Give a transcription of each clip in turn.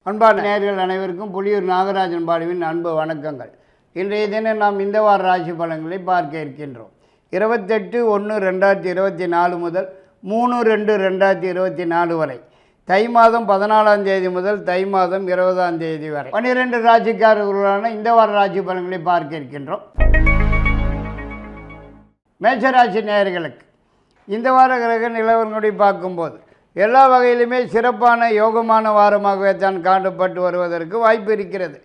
அன்பான நேயர்கள் அனைவருக்கும் புலியூர் நாகராஜன் பாலுவின் அன்பு வணக்கங்கள். இன்றைய தினம் நாம் இந்த வார ராசி பலன்களை பார்க்க இருக்கின்றோம். 28/1/2024 முதல் 3/2/2024 வரை, தை மாதம் 14ஆம் தேதி முதல் தை மாதம் 20ஆம் தேதி வரை 12 ராசிக்காரர்களான இந்த வார ராசி பலன்களை பார்க்க இருக்கின்றோம். மேஷராசி நேயர்களுக்கு இந்த வார கிரக நிலவரங்களை பார்க்கும்போது எல்லா வகையிலுமே சிறப்பான யோகமான வாரமாகவே தான் காணப்பட்டு வருவதற்கு வாய்ப்பு இருக்கிறது.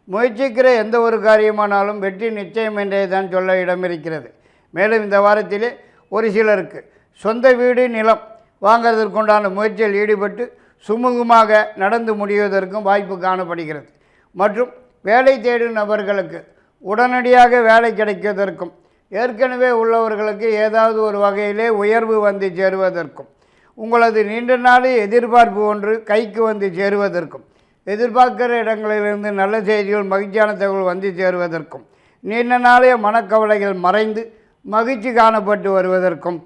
முயற்சிக்கிற எந்த ஒரு காரியமானாலும் வெற்றி நிச்சயம் என்றே தான் சொல்ல இடம் இருக்கிறது. மேலும் இந்த வாரத்திலே ஒரு சிலருக்கு சொந்த வீடு நிலம் வாங்குவதற்குண்டான முயற்சியில் ஈடுபட்டு சுமூகமாக நடந்து முடிவதற்கும் வாய்ப்பு காணப்படுகிறது. மற்றும் வேலை தேடும் நபர்களுக்கு உடனடியாக வேலை கிடைப்பதற்கும், ஏற்கனவே உள்ளவர்களுக்கு ஏதாவது ஒரு வகையிலே உயர்வு வந்து சேருவதற்கும், உங்களது நீண்ட நாள் எதிர்பார்ப்பு ஒன்று கைக்கு வந்து சேருவதற்கும், எதிர்பார்க்கிற இடங்களிலிருந்து நல்ல செய்திகள் மகிழ்ச்சியான தகவல் வந்து சேருவதற்கும், நீண்ட நாளைய மனக்கவலைகள் மறைந்து மகிழ்ச்சி காணப்பட்டு வருவதற்கும்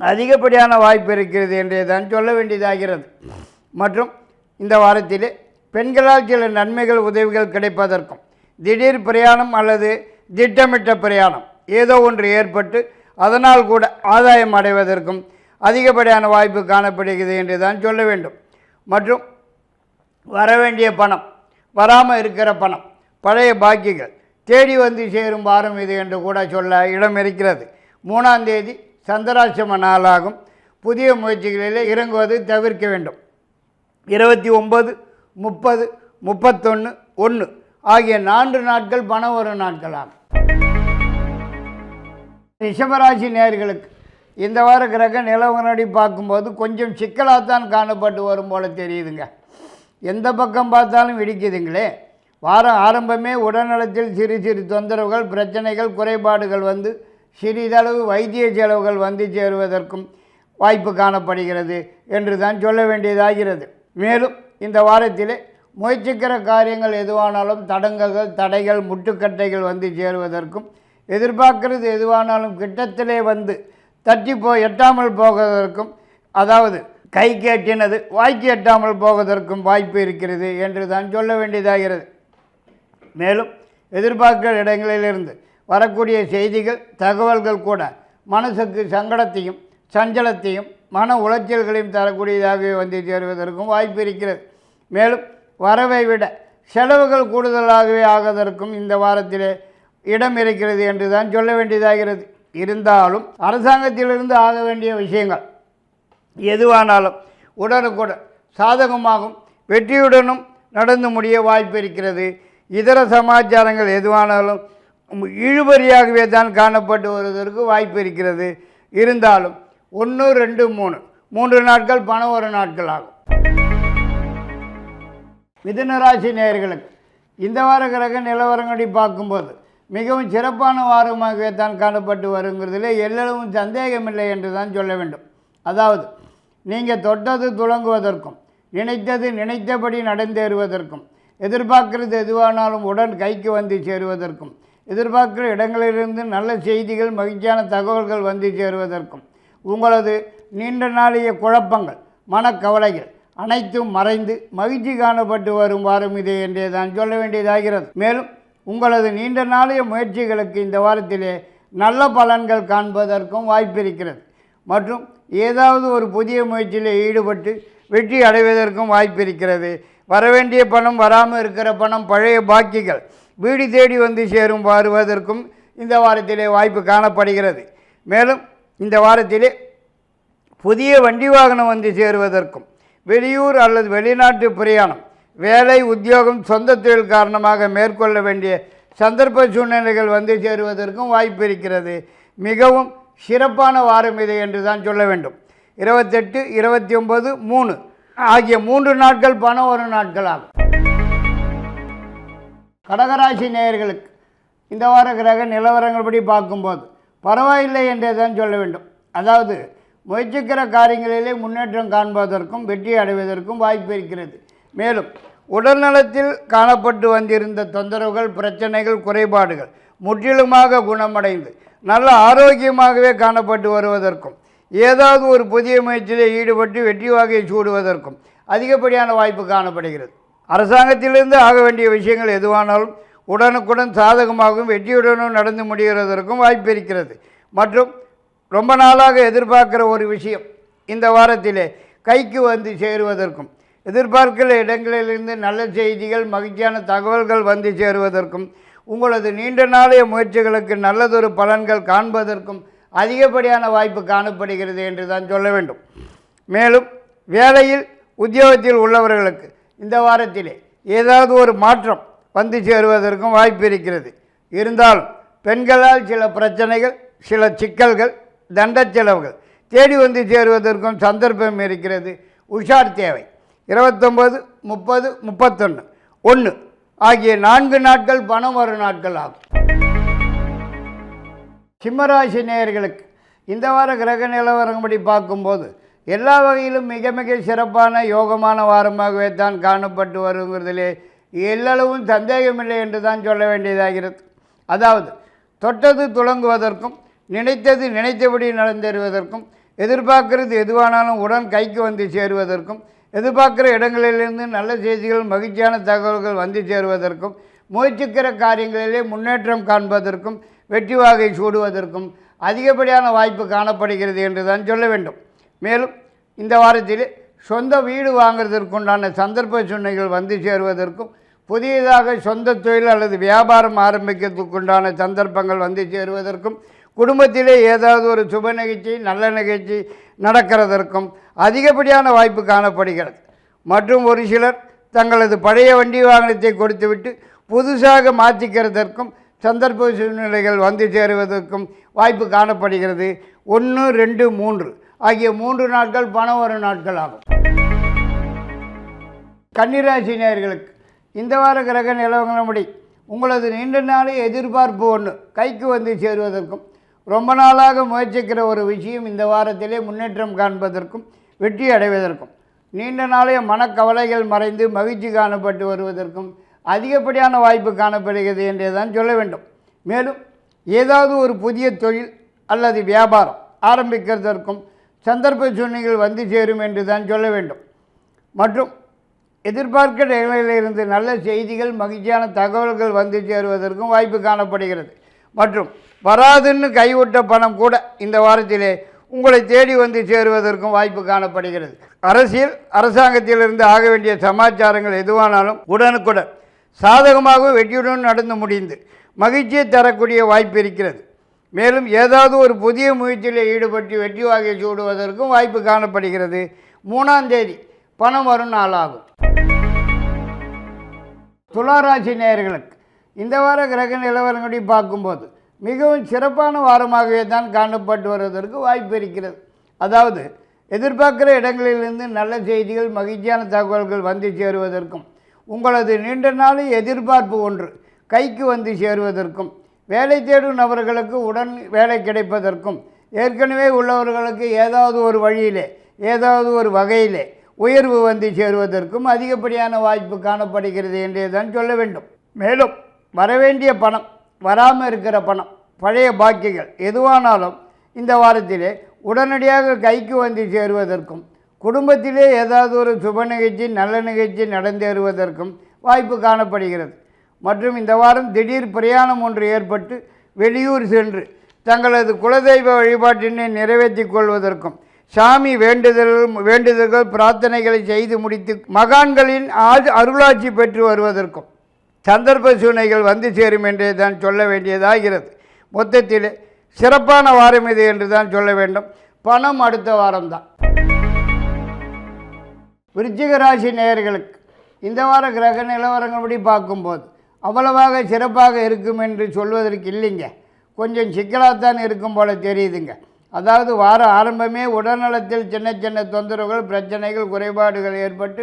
அதிகப்படியான வாய்ப்பு இருக்கிறது என்றே தான் சொல்ல வேண்டியதாகிறது. மற்றும் இந்த வாரத்திலே பெண்களால் சில நன்மைகள் உதவிகள் கிடைப்பதற்கும், திடீர் பிரயாணம் அல்லது திட்டமிட்ட பிரயாணம் ஏதோ ஒன்று ஏற்பட்டு அதனால் கூட ஆதாயம் அடைவதற்கும் அதிகப்படியான வாய்ப்பு காணப்படுகிறது என்று தான் சொல்ல வேண்டும். மற்றும் வரவேண்டிய பணம், வராமல் இருக்கிற பணம், பழைய பாக்கிகள் தேடி வந்து சேரும் வாரம் இது என்று கூட சொல்ல இடம் இருக்கிறது. 3ஆம் தேதி சந்திராசிரம நாளாகும். புதிய முயற்சிகளிலே இறங்குவது தவிர்க்க வேண்டும். 29, 30, 31, 1 ஆகிய 4 நாட்கள் பணம் வரும் நாட்களாகும். ரிஷபராசி நேயர்களுக்கு இந்த வார கிரக நிலவரப்படி பார்க்கும்போது கொஞ்சம் சிக்கலாகத்தான் காணப்பட்டு வரும் போல தெரியுதுங்க. எந்த பக்கம் பார்த்தாலும் இடிக்குதுங்களே. வாரம் ஆரம்பமே உடல்நலத்தில் சிறு சிறு தொந்தரவுகள், பிரச்சனைகள், குறைபாடுகள் வந்து சிறிதளவு வைத்திய செலவுகள் வந்து சேருவதற்கும் வாய்ப்பு காணப்படுகிறது என்று தான் சொல்ல வேண்டியதாகிறது. மேலும் இந்த வாரத்திலே முயற்சிக்கிற காரியங்கள் எதுவானாலும் தடங்கல்கள், தடைகள், முட்டுக்கட்டைகள் வந்து சேருவதற்கும், எதிர்பார்க்கிறது எதுவானாலும் கிட்டத்திலே வந்து தட்டி எட்டாமல் போவதற்கும், அதாவது கைக்கு எட்டினது வாய்க்கு எட்டாமல் போவதற்கும் வாய்ப்பு இருக்கிறது என்று தான் சொல்ல வேண்டியதாகிறது. மேலும் எதிர்பார்க்கிற இடங்களிலிருந்து வரக்கூடிய செய்திகள், தகவல்கள் கூட மனசுக்கு சங்கடத்தையும் சஞ்சலத்தையும் மன உளைச்சல்களையும் தரக்கூடியதாகவே வந்து சேருவதற்கும் வாய்ப்பு இருக்கிறது. மேலும் வரவை விட செலவுகள் கூடுதலாகவே ஆவதற்கும் இந்த வாரத்திலே இடம் இருக்கிறது என்று தான் சொல்ல வேண்டியதாகிறது. இருந்தாலும் அரசாங்கத்திலிருந்து ஆக வேண்டிய விஷயங்கள் எதுவானாலும் உடனுக்குடன் சாதகமாகவும் வெற்றியுடனும் நடந்து முடிய வாய்ப்பு இருக்கிறது. இதர சமாச்சாரங்கள் எதுவானாலும் இழுபறியாகவே தான் காணப்பட்டு வருவதற்கு வாய்ப்பு இருக்கிறது. இருந்தாலும் 1, 2, 3 நாட்கள் பணம் ஒரு நாட்கள் ஆகும். மிதுனராசி நேயர்களுக்கு இந்த வார கிரக நிலவரங்களை பார்க்கும்போது மிகவும் சிறப்பான வாரமாகவே தான் காணப்பட்டு வருங்கிறதுல எல்லளவும் சந்தேகமில்லை என்று தான் சொல்ல வேண்டும். அதாவது நீங்கள் தொட்டது துளங்குவதற்கும், நினைத்தது நினைத்தபடி நடந்தேறுவதற்கும், எதிர்பார்க்கிறது எதுவானாலும் உடன் கைக்கு வந்து சேருவதற்கும், எதிர்பார்க்கிற இடங்களிலிருந்து நல்ல செய்திகள் மகிழ்ச்சியான தகவல்கள் வந்து சேருவதற்கும், உங்களது நீண்ட நாளைய குழப்பங்கள், மனக்கவலைகள் அனைத்தும் மறைந்து மகிழ்ச்சி காணப்பட்டு வரும் வாரம் இதே என்றே தான் சொல்ல வேண்டியதாகிறது. மேலும் உங்களது நீண்ட நாளைய முயற்சிகளுக்கு இந்த வாரத்திலே நல்ல பலன்கள் காண்பதற்கும் வாய்ப்பு இருக்கிறது. மற்றும் ஏதாவது ஒரு புதிய முயற்சியில் ஈடுபட்டு வெற்றி அடைவதற்கும் வாய்ப்பு இருக்கிறது. வரவேண்டிய பணம், வராமல் இருக்கிற பணம், பழைய பாக்கிகள் வீடு தேடி வந்து சேரும் வருவதற்கும் இந்த வாரத்திலே வாய்ப்பு காணப்படுகிறது. மேலும் இந்த வாரத்திலே புதிய வண்டி வாகனம் வந்து சேருவதற்கும், வெளியூர் அல்லது வெளிநாட்டு பிரயாணம், வேலை, உத்தியோகம், சொந்த தொழில் காரணமாக மேற்கொள்ள வேண்டிய சந்தர்ப்ப சூழ்நிலைகள் வந்து சேருவதற்கும் வாய்ப்பு இருக்கிறது. மிகவும் சிறப்பான வாரம் இது என்று தான் சொல்ல வேண்டும். 28, 29, 3 ஆகிய 3 நாட்கள் பணம் ஒரு நாட்கள் ஆகும். கடகராசி நேயர்களுக்கு இந்த வார கிரக நிலவரங்கள்படி பார்க்கும்போது பரவாயில்லை என்றே தான் சொல்ல வேண்டும். அதாவது முயற்சிக்கிற காரியங்களிலே முன்னேற்றம் காண்பதற்கும் வெற்றி அடைவதற்கும் வாய்ப்பு இருக்கிறது. மேலும் உடல்நலத்தில் காணப்பட்டு வந்திருந்த தொந்தரவுகள், பிரச்சனைகள், குறைபாடுகள் முற்றிலுமாக குணமடைந்து நல்ல ஆரோக்கியமாகவே காணப்பட்டு வருவதற்கும், ஏதாவது ஒரு புதிய முயற்சியில் ஈடுபட்டு வெற்றி வாகையை சூடுவதற்கும் அதிகப்படியான வாய்ப்பு காணப்படுகிறது. அரசாங்கத்திலிருந்து ஆக வேண்டிய விஷயங்கள் எதுவானாலும் உடனுக்குடன் சாதகமாகவும் வெற்றியுடனும் நடந்து முடிகிறதற்கும் வாய்ப்பு இருக்கிறது. மற்றும் ரொம்ப நாளாக எதிர்பார்க்கிற ஒரு விஷயம் இந்த வாரத்திலே கைக்கு வந்து சேருவதற்கும், எதிர்பார்க்கிற இடங்களிலிருந்து நல்ல செய்திகள், மகிழ்ச்சியான தகவல்கள் வந்து சேருவதற்கும், உங்களது நீண்ட நாளைய முயற்சிகளுக்கு நல்லதொரு பலன்கள் காண்பதற்கும் அதிகப்படியான வாய்ப்பு காணப்படுகிறது என்று தான் சொல்ல வேண்டும். மேலும் வேலையில் உத்தியோகத்தில் உள்ளவர்களுக்கு இந்த வாரத்திலே ஏதாவது ஒரு மாற்றம் வந்து சேருவதற்கும் வாய்ப்பு இருக்கிறது. இருந்தாலும் பெண்களால் சில பிரச்சனைகள், சில சிக்கல்கள், தண்ட செலவுகள் தேடி வந்து சேருவதற்கும் சந்தர்ப்பம் இருக்கிறது. உஷார் தேவை. 29, 30, 31, 1 ஆகிய 4 நாட்கள் பணம் வரும் நாட்கள் ஆகும். சிம்மராசி நேயர்களுக்கு இந்த வார கிரக நிலவரப்படி பார்க்கும்போது எல்லா வகையிலும் மிக மிக சிறப்பான யோகமான வாரமாகவே தான் காணப்பட்டு வருங்கிறதிலே எல்லளவும் சந்தேகமில்லை என்று தான் சொல்ல வேண்டியதாகிறது. அதாவது தொட்டது துளங்குவதற்கும், நினைத்தது நினைத்தபடி நடந்தேறுவதற்கும், எதிர்பார்க்கிறது எதுவானாலும் உடன் கைக்கு வந்து சேருவதற்கும், எதிர்பார்க்கிற இடங்களிலிருந்து நல்ல செய்திகள், மகிழ்ச்சியான தகவல்கள் வந்து சேருவதற்கும், முயற்சிக்கிற காரியங்களிலே முன்னேற்றம் காண்பதற்கும், வெற்றி வாகை சூடுவதற்கும் அதிகப்படியான வாய்ப்பு காணப்படுகிறது என்று தான் சொல்ல வேண்டும். மேலும் இந்த வாரத்தில் சொந்த வீடு வாங்குவதற்குண்டான சந்தர்ப்ப சூழ்நிலைகள் வந்து சேருவதற்கும், புதியதாக சொந்த தொழில் அல்லது வியாபாரம் ஆரம்பிக்கிறதுக்குண்டான சந்தர்ப்பங்கள் வந்து சேருவதற்கும், குடும்பத்திலே ஏதாவது ஒரு சுப நிகழ்ச்சி, நல்ல நிகழ்ச்சி நடக்கிறதற்கும் அதிகப்படியான வாய்ப்பு காணப்படுகிறது. மற்றும் ஒரு சிலர் தங்களது பழைய வண்டி வாகனத்தை கொடுத்துவிட்டு புதுசாக மாற்றிக்கிறதற்கும் சந்தர்ப்ப சூழ்நிலைகள் வந்து சேருவதற்கும் வாய்ப்பு காணப்படுகிறது. 1, 2, 3 ஆகிய 3 நாட்கள் பணம் வரும் நாட்கள் ஆகும். கன்னிராசி நேயர்களுக்கு இந்த வார கிரக நிலவரப்படி உங்களது நீண்ட நாளை எதிர்பார்ப்பு ஒன்று கைக்கு வந்து சேருவதற்கும், ரொம்ப நாளாக முயற்சிக்கிற ஒரு விஷயம் இந்த வாரத்திலே முன்னேற்றம் காண்பதற்கும், வெற்றி அடைவதற்கும், நீண்ட நாளைய மனக்கவலைகள் மறைந்து மகிழ்ச்சி காணப்பட்டு வருவதற்கும் அதிகப்படியான வாய்ப்பு காணப்படுகிறது என்றே தான் சொல்ல வேண்டும். மேலும் ஏதாவது ஒரு புதிய தொழில் அல்லது வியாபாரம் ஆரம்பிக்கிறதற்கும் சந்தர்ப்ப சூழ்நிலைகள் வந்து சேரும் என்று தான் சொல்ல வேண்டும். மற்றும் எதிர்பார்க்கிற நிலையிலிருந்து நல்ல செய்திகள், மகிழ்ச்சியான தகவல்கள் வந்து சேருவதற்கும் வாய்ப்பு காணப்படுகிறது. மற்றும் வராதுன்னு கைவிட்ட பணம் கூட இந்த வாரத்திலே உங்களை தேடி வந்து சேருவதற்கும் வாய்ப்பு காணப்படுகிறது. அரசியல், அரசாங்கத்திலிருந்து ஆக வேண்டிய சமாச்சாரங்கள் எதுவானாலும் உடனுக்குடன் சாதகமாக வெற்றியுடன் நடந்து முடிந்து மகிழ்ச்சியை தரக்கூடிய வாய்ப்பு இருக்கிறது. மேலும் ஏதாவது ஒரு புதிய முயற்சியில் ஈடுபட்டு வெற்றி வாகை சூடுவதற்கும் வாய்ப்பு காணப்படுகிறது. 3ஆம் தேதி பணம் வரும் நாளாகும். துளாராசி நேயர்களுக்கு இந்த வார கிரக நிலவரங்களை பார்க்கும்போது மிகவும் சிறப்பான வாரமாகவே தான் காணப்பட்டு வருவதற்கு வாய்ப்பு இருக்கிறது. அதாவது எதிர்பார்க்கிற இடங்களிலிருந்து நல்ல செய்திகள், மகிழ்ச்சியான தகவல்கள் வந்து சேருவதற்கும், உங்களது நீண்ட நாள் எதிர்பார்ப்பு ஒன்று கைக்கு வந்து சேருவதற்கும், வேலை தேடும் நபர்களுக்கு உடன் வேலை கிடைப்பதற்கும், ஏற்கனவே உள்ளவர்களுக்கு ஏதாவது ஒரு வழியிலே, ஏதாவது ஒரு வகையிலே உயர்வு வந்து சேருவதற்கும் அதிகப்படியான வாய்ப்பு காணப்படுகிறது என்றே தான் சொல்ல வேண்டும். மேலும் வரவேண்டிய பணம், வராமல் இருக்கிற பணம், பழைய பாக்கிகள் எதுவானாலும் இந்த வாரத்திலே உடனடியாக கைக்கு வந்து சேருவதற்கும், குடும்பத்திலே ஏதாவது ஒரு சுப நிகழ்ச்சி, நல்ல நிகழ்ச்சி நடந்தேறுவதற்கும் வாய்ப்பு காணப்படுகிறது. மற்றும் இந்த வாரம் திடீர் பிரயாணம் ஒன்று ஏற்பட்டு வெளியூர் சென்று தங்களது குலதெய்வ வழிபாட்டினை நிறைவேற்றிக் கொள்வதற்கும், சாமி வேண்டுதல்கள் பிரார்த்தனைகளை செய்து முடித்து மகான்களின் அருளாட்சி பெற்று வருவதற்கும் சந்தர்ப்ப சூழ்நிலைகள் வந்து சேரும் என்றே தான் சொல்ல வேண்டியதாகிறது. மொத்தத்தில் சிறப்பான வாரம் இது என்று தான் சொல்ல வேண்டும். பணம் அடுத்த வாரம்தான். விருச்சிக ராசி நேயர்களுக்கு இந்த வார கிரக நிலவரங்கள்படி பார்க்கும்போது அவ்வளவாக சிறப்பாக இருக்கும் என்று சொல்வதற்கு இல்லைங்க. கொஞ்சம் சிக்கலாகத்தான் இருக்கும் போல தெரியுதுங்க. அதாவது வார ஆரம்பமே உடல்நலத்தில் சின்ன சின்ன தொந்தரவுகள், பிரச்சனைகள், குறைபாடுகள் ஏற்பட்டு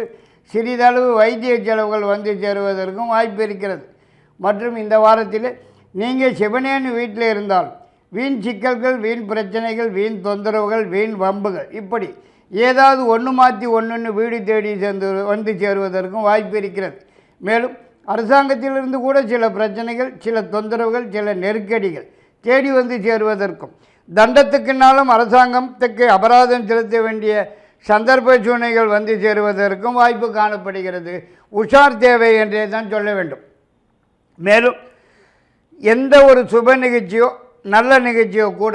சிறிதளவு வைத்திய செலவுகள் வந்து சேருவதற்கும் வாய்ப்பு இருக்கிறது. மற்றும் இந்த வாரத்தில் நீங்கள் சிவனேன்னு வீட்டில் இருந்தால் வீண் சிக்கல்கள், வீண் பிரச்சனைகள், வீண் தொந்தரவுகள், வீண் வம்புகள், இப்படி ஏதாவது ஒன்று மாற்றி ஒன்று வீடு தேடி வந்து சேருவதற்கும் வாய்ப்பு இருக்கிறது. மேலும் அரசாங்கத்திலிருந்து கூட சில பிரச்சனைகள், சில தொந்தரவுகள், சில நெருக்கடிகள் தேடி வந்து சேருவதற்கும், தண்டத்துக்குனாலும் அரசாங்கத்துக்கு அபராதம் செலுத்த வேண்டிய சந்தர்ப்ப சூழ்நிலைகள் வந்து சேருவதற்கும் வாய்ப்பு காணப்படுகிறது. உஷார் தேவை என்றே தான் சொல்ல வேண்டும். மேலும் எந்த ஒரு சுப நிகழ்ச்சியோ நல்ல நிகழ்ச்சியோ கூட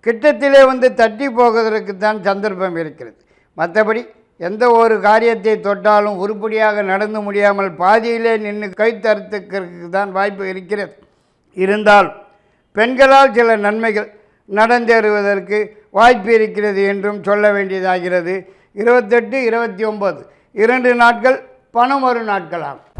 கிட்டத்திலே வந்து தட்டி போவதற்கு தான் சந்தர்ப்பம் இருக்கிறது. மற்றபடி எந்த ஒரு காரியத்தை தொட்டாலும் உருப்படியாக நடந்து முடியாமல் பாதியிலே நின்று கைத்தறுத்துக்கிறதுக்கு தான் வாய்ப்பு இருக்கிறது. இருந்தாலும் பெண்களால் சில நன்மைகள் நடந்தேறுவதற்கு வாய்ப்பு இருக்கிறது என்றும் சொல்ல வேண்டியதாகிறது. 28, 29 2 நாட்கள் பணம் வரும் நாட்களாகும்.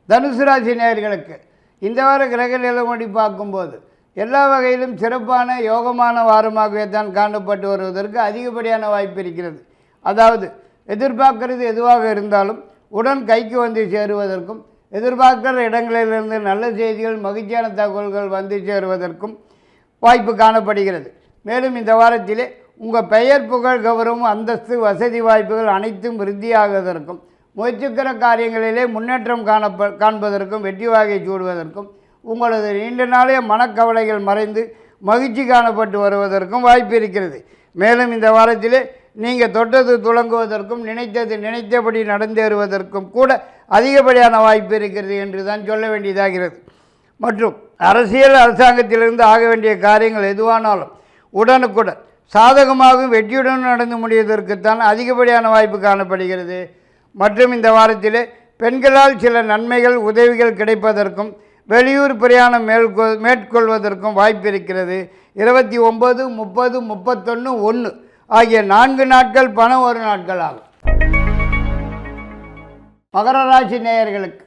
தனுசு ராசி நேயர்களுக்கு இந்த வார கிரக நிலவடி பார்க்கும்போது எல்லா வகையிலும் சிறப்பான யோகமான வாரமாகவே தான் காணப்பட்டு வருவதற்கு அதிகப்படியான வாய்ப்பு இருக்கிறது. அதாவது எதிர்பார்க்கிறது எதுவாக இருந்தாலும் உடன் கைக்கு வந்து சேருவதற்கும், எதிர்பார்க்கிற இடங்களிலிருந்து நல்ல செய்திகள் மகிழ்ச்சியான தகவல்கள் வந்து சேருவதற்கும் வாய்ப்பு காணப்படுகிறது. மேலும் இந்த வாரத்திலே உங்கள் பெயர் புகழ் கௌரவம் அந்தஸ்து வசதி வாய்ப்புகள் அனைத்தும் விருத்தியாகுவதற்கும், முயற்சிக்கிற காரியங்களிலே முன்னேற்றம் காண்பதற்கும் வெற்றி வாகை சூடுவதற்கும், உங்களது நீண்ட நாளைய மனக்கவலைகள் மறைந்து மகிழ்ச்சி காணப்பட்டு வருவதற்கும் வாய்ப்பு இருக்கிறது. மேலும் இந்த வாரத்திலே நீங்கள் தொட்டது துளங்குவதற்கும் நினைத்தது நினைத்தபடி நடந்தேறுவதற்கும் கூட அதிகப்படியான வாய்ப்பு இருக்கிறது என்று தான் சொல்ல வேண்டியதாகிறது. மற்றும் அரசியல் அரசாங்கத்திலிருந்து ஆக வேண்டிய காரியங்கள் எதுவானாலும் உடனுக்குடன் சாதகமாகவும் வெற்றியுடன் நடந்து முடிவதற்குத்தான் அதிகப்படியான வாய்ப்பு காணப்படுகிறது. மற்றும் இந்த வாரத்திலே பெண்களால் சில நன்மைகள் உதவிகள் கிடைப்பதற்கும் வெளியூர் பிரயாணம் மேற்கொள்வதற்கும் வாய்ப்பு இருக்கிறது. 29, 30, 31, 1 ஆகிய 4 நாட்கள் பணம் ஒரு நாட்கள் ஆகும். மகர ராசி நேயர்களுக்கு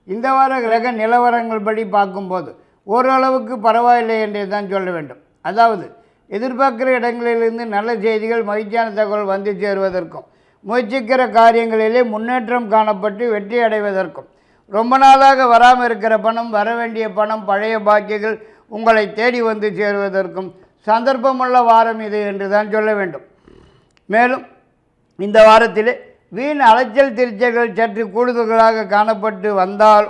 இந்த வார கிரக நிலவரங்கள் படி பார்க்கும்போது ஓரளவுக்கு பரவாயில்லை என்றே தான் சொல்ல வேண்டும். அதாவது எதிர்பார்க்கிற இடங்களிலிருந்து நல்ல செய்திகள் மகிழ்ச்சியான தகவல் வந்து சேருவதற்கும், முயற்சிக்கிற காரியங்களிலே முன்னேற்றம் காணப்பட்டு வெற்றி அடைவதற்கும், ரொம்ப நாளாக வராமல் இருக்கிற பணம், வர வேண்டிய பணம், பழைய பாக்கியங்கள் உங்களை தேடி வந்து சேருவதற்கும் சந்தர்ப்பமுள்ள வாரம் இது என்று தான் சொல்ல வேண்டும். மேலும் இந்த வாரத்திலே வீண் அலைச்சல் திருச்சல்கள் சற்று கூடுதல்களாக காணப்பட்டு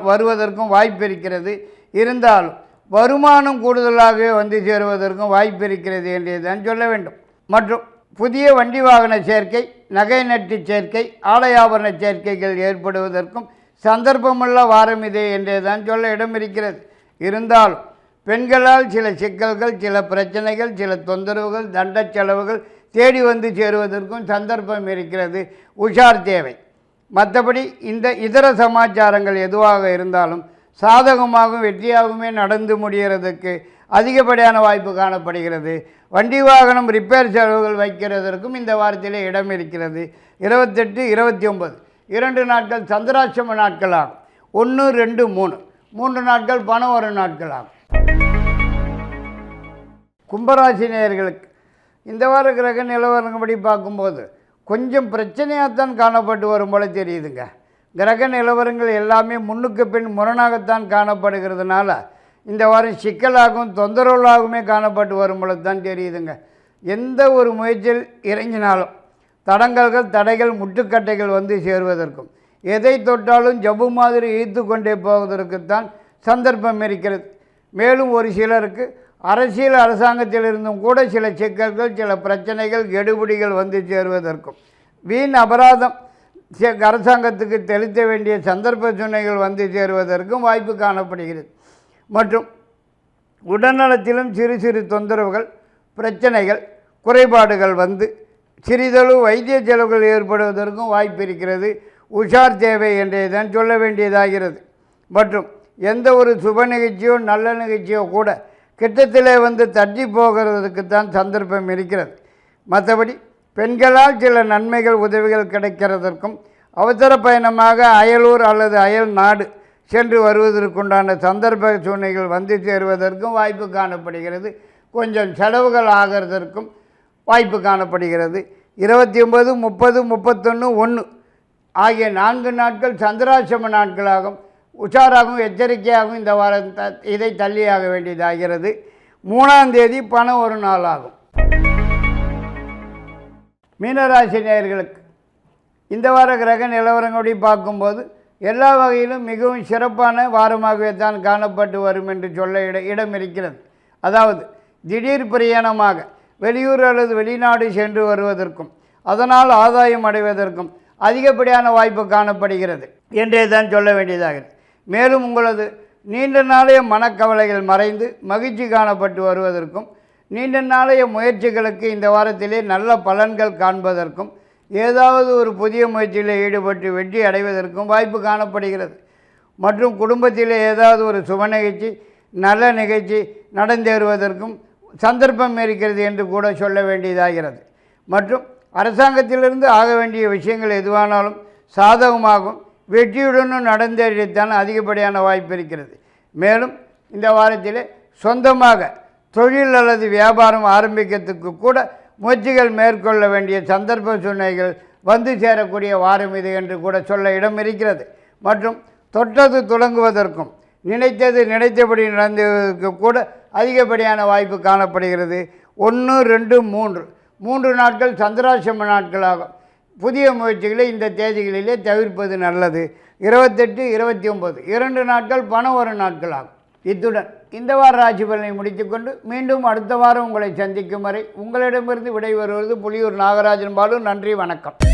வருவதற்கும் வாய்ப்பு இருக்கிறது. இருந்தாலும் வருமானம் கூடுதலாகவே வந்து சேருவதற்கும் வாய்ப்பு இருக்கிறது என்றே தான் சொல்ல வேண்டும். மற்றும் புதிய வண்டி வாகன சேர்க்கை, நகை நட்டு சேர்க்கை, ஆடை ஆபரண சேர்க்கைகள் ஏற்படுவதற்கும் சந்தர்ப்பமுள்ள வாரம் இதே என்றே தான் சொல்ல இடம் இருக்கிறது. இருந்தாலும் பெண்களால் சில சிக்கல்கள், சில பிரச்சனைகள், சில தொந்தரவுகள், தண்ட செலவுகள் தேடி வந்து சேருவதற்கும் சந்தர்ப்பம் இருக்கிறது. உஷார் தேவை. மற்றபடி இந்த இதர சமாச்சாரங்கள் எதுவாக இருந்தாலும் சாதகமாகவும் வெற்றியாகவுமே நடந்து முடிகிறதுக்கு அதிகப்படியான வாய்ப்பு காணப்படுகிறது. வண்டி வாகனம் ரிப்பேர் செலவுகள் வைக்கிறதற்கும் இந்த வாரத்திலே இடம் இருக்கிறது. 28, 29 2 நாட்கள் சந்திராட்சம நாட்களாகும். 1, 2, 3 நாட்கள் பணம் வரும் நாட்களாகும். கும்பராசி நேயர்களுக்கு இந்த வார கிரக நிலவரங்கப்படி பார்க்கும்போது கொஞ்சம் பிரச்சனையாகத்தான் காணப்பட்டு வரும் போல தெரியுதுங்க. கிரக நிலவரங்கள் எல்லாமே முன்னுக்கு பின் முரணாகத்தான் காணப்படுகிறதுனால இந்த வாரம் சிக்கலாகவும் தொந்தரவுகளாகவுமே காணப்பட்டு வரும் போல தான் தெரியுதுங்க. எந்த ஒரு முயற்சியில் இறங்கினாலும் தடங்கல்கள், தடைகள், முட்டுக்கட்டைகள் வந்து சேருவதற்கும், எதை தொட்டாலும் ஜவ்வு மாதிரி ஈர்த்து கொண்டே போவதற்குத்தான் சந்தர்ப்பம் இருக்கிறது. மேலும் ஒரு சிலருக்கு அரசியல் அரசாங்கத்திலிருந்தும் கூட சில சிக்கல்கள், சில பிரச்சனைகள், கெடுபிடிகள் வந்து சேருவதற்கும், வீண் அபராதம் அரசாங்கத்துக்கு செலுத்த வேண்டிய சந்தர்ப்ப சூழ்நிலைகள் வந்து சேருவதற்கும் வாய்ப்பு காணப்படுகிறது. மற்றும் உடல்நலத்திலும் சிறு சிறு தொந்தரவுகள், பிரச்சனைகள், குறைபாடுகள் வந்து சிறிதளவு வைத்திய செலவுகள் ஏற்படுவதற்கும் வாய்ப்பு இருக்கிறது. உஷார் தேவை என்றே தான் சொல்ல வேண்டியதாகிறது. மற்றும் எந்த ஒரு சுப நிகழ்ச்சியோ நல்ல நிகழ்ச்சியோ கூட கிட்டத்திலே வந்து தட்டி போகிறதுக்கு தான் சந்தர்ப்பம் இருக்கிறது. மற்றபடி பெண்களால் சில நன்மைகள் உதவிகள் கிடைக்கிறதற்கும், அவசர பயணமாக அயலூர் அல்லது அயல் நாடு சென்று வருவதற்குண்டான சந்தர்ப்ப சூழ்நிலைகள் வந்து சேருவதற்கும் வாய்ப்பு காணப்படுகிறது. கொஞ்சம் செலவுகள் ஆகிறதற்கும் வாய்ப்பு காணப்படுகிறது. 29, 30, 31, 1 ஆகிய 4 நாட்கள் சந்திராசிரம நாட்களாகும். உஷாராகவும் எச்சரிக்கையாகவும் இந்த வாரம் இதை தள்ளியாக வேண்டியதாகிறது. 3ஆம் தேதி பணம் ஒரு நாள் ஆகும். மீனராசி நேயர்களுக்கு இந்த வார கிரக நிலவரங்களை பார்க்கும்போது எல்லா வகையிலும் மிகவும் சிறப்பான வாரமாகவே தான் காணப்பட்டு வரும் என்று சொல்ல இடம் இருக்கிறது. அதாவது திடீர் பிரயாணமாக வெளியூர் அல்லது வெளிநாடு சென்று வருவதற்கும் அதனால் ஆதாயம் அடைவதற்கும் அதிகப்படியான வாய்ப்பு காணப்படுகிறது என்றே தான் சொல்ல வேண்டியதாகிறது. மேலும் உங்களது நீண்ட நாளைய மனக்கவலைகள் மறைந்து மகிழ்ச்சி காணப்பட்டு வருவதற்கும் நீண்ட நாளைய முயற்சிகளுக்கு இந்த வாரத்திலே நல்ல பலன்கள் காண்பதற்கும் ஏதாவது ஒரு புதிய முயற்சியில் ஈடுபட்டு வெற்றி அடைவதற்கும் வாய்ப்பு காணப்படுகிறது. மற்றும் குடும்பத்தில் ஏதாவது ஒரு சுப நிகழ்ச்சி நல்ல நிகழ்ச்சி நடந்தேறுவதற்கும் சந்தர்ப்பம் இருக்கிறது என்று கூட சொல்ல வேண்டியதாகிறது. மற்றும் அரசாங்கத்திலிருந்து ஆக வேண்டிய விஷயங்கள் எதுவானாலும் சாதகமாகும் வெற்றியுடனும் நடந்தேறித்தான் அதிகப்படியான வாய்ப்பு இருக்கிறது. மேலும் இந்த வாரத்தில் சொந்தமாக தொழில் அல்லது வியாபாரம் ஆரம்பிக்கிறதுக்கு கூட முயற்சிகள் மேற்கொள்ள வேண்டிய சந்தர்ப்ப சூழ்நிலைகள் வந்து சேரக்கூடிய வாரம் இது என்று கூட சொல்ல இடம் இருக்கிறது. மற்றும் தொட்டது தொடங்குவதற்கும் நினைத்தது நினைத்தபடி நடந்ததற்கு கூட அதிகப்படியான வாய்ப்பு காணப்படுகிறது. 1, 2, 3 நாட்கள் சந்திராசிரம நாட்களாகும். புதிய முயற்சிகளை இந்த தேதிகளிலே தவிர்ப்பது நல்லது. 28, 29 2 நாட்கள் பண ஒரு நாட்களாகும். இத்துடன் இந்த வார ராசி பலனை முடித்துக்கொண்டு மீண்டும் அடுத்த வாரம் உங்களை சந்திக்கும் வரை உங்களிடமிருந்து விடைபெறுவது புலியூர் நாகராஜன் பாலு. நன்றி, வணக்கம்.